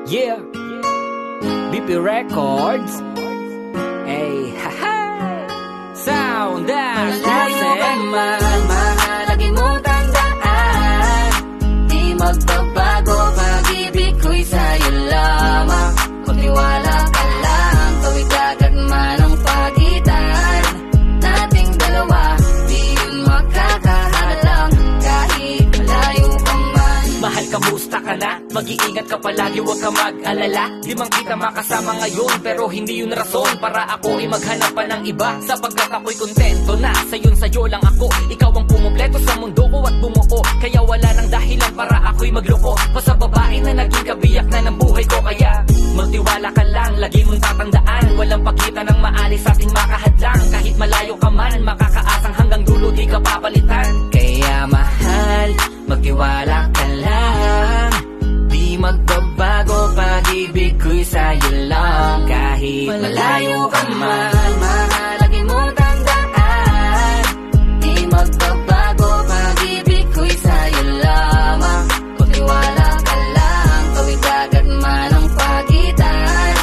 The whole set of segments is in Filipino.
Yeah, BP Records. Hey, haha. Sound that's Malayo ka man, mahalagi mo tandaan. Di magbabago, pag-ibig ko'y sa'yo lamang. Magtiwala ka lang, kawit agad man ang pagitan nating dalawa. Di yun makakahalang, kahit malayo ka man. Mahal, kamusta ka na? Mag-iingat ka palagi, huwag ka mag-alala. Di man kita makasama ngayon, pero hindi yun rason para ako ay maghanap pa ng iba. Sapagkat ako'y kontento na sa'yo lang ako. Ikaw ang pumumpleto sa mundo ko at bumuo. Kaya wala nang dahilan para ako'y magloko pa sa babae na naging kabiyak na ng buhay ko. Kaya magtiwala ka lang, lagi mong tatandaan. Walang pakita ng maalis sa ating makahadlang. Kahit malayo ka man, makakaasang hanggang dulo di ka papalitan. Kaya mahal, magtiwala ka lang. Di magbabago, pag-ibig ko'y sa'yo lang. Kahit malayo ka man, mahalagi mo tandaan. Di magbabago, pag-ibig ko'y sa'yo lamang. Magtiwala ka lang, kawit agad man ang pagitan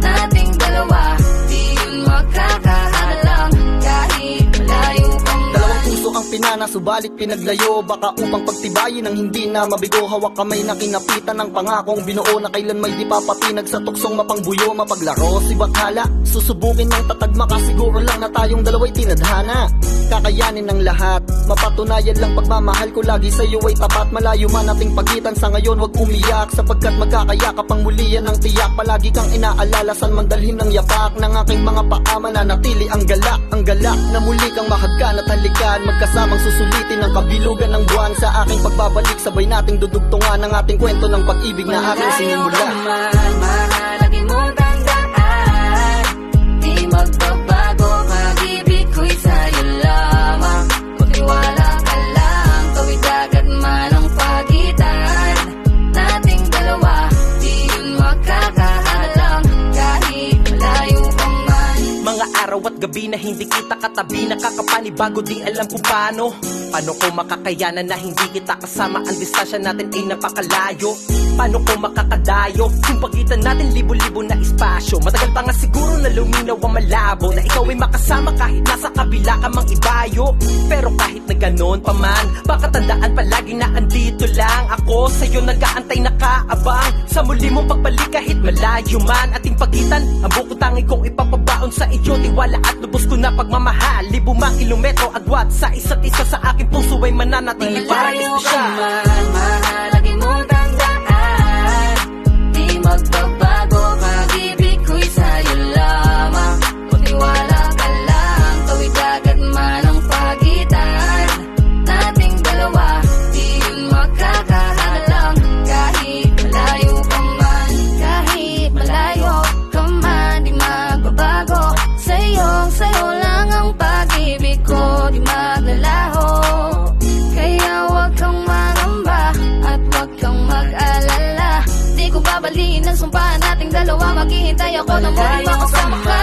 nating dalawa. Di yun makakahalang, kahit malayo ka man. Dalawang puso ang pinana, subalit pinaglayo. Baka upang pagtibayin ang hindi na mabigo. Hawak kamay na kinapitan ng pangakong binuo na kailan may di papatinag sa tuksong mapangbuyo. Mapaglaro si Bakhala, susubukin ng tatagma ka. Siguro lang na tayong dalawa'y tinadhana. Kakayanin ng lahat, mapatunayan lang pagmamahal ko lagi sa'yo ay tapat. Malayo man ating pagitan sa ngayon, wag umiyak. Sapagkat magkakayakap ang muli yan ang tiyak. Palagi kang inaalala, saan man dalhin ng yapak ng aking mga paa, mananatili ang galak. Ang galak na muli kang mahagkan at halikan. Magkasamang susulitin ang kabilugan ng buwan. Sa aking pagbabalik, sabay nating dudugtungan ang ating kwento ng pag-ibig na aking sinimula. Malayo ka man, mahalagi mo tandaan. Di magbabago, pag-ibig ko'y sa'yo lamang. Magtiwala ka lang, kawit agad man ang pagitan nating dalawa. Di yun makakahalang, kahit malayo ka man. Mga araw at gabi na hindi kita katabi, nakakapanibago, di alam kung paano. Paano ko makakayanan na hindi kita kasama? Ang distansya natin ay napakalayo. Paano ko makakadayo? Yung pagitan natin libo-libo na espasyo. Matagal pa nga siguro na luminaw ang malabo, na ikaw ay makasama kahit nasa kabila ka mang ibayo. Pero kahit na ganon pa man, baka tandaan palagi na andito lang ako. Sa'yo nag-aantay nakaabang, sa muli mong pagbalik kahit malayo man. Ating pagitan, ang buko tangi kong ipapabaon sa iyo. Tiwala at lubos ko na pagmamahal. Libo mang kilometro agwat sa isa't isa, sa aking puso ay mananatili parang Malayo ka espesyal. man, mahalagi mo tandaan. Di magbabago, pag-ibig ko'y sa'yo lamang. Magtiwala ka lang, kawit agad man ang pagitan nating dalawa. Di yun makakahalang, kahit malayo ka man. Kahit malayo ka man, di magbabago. Sa'yo lang ang pag-ibig ko, di maglalaho. Kaya wag kang mangamba at wag kang mag-alala. Di ko babaliin ang sumpa nating dalawa. Maghihintay ako na muli makasama ka.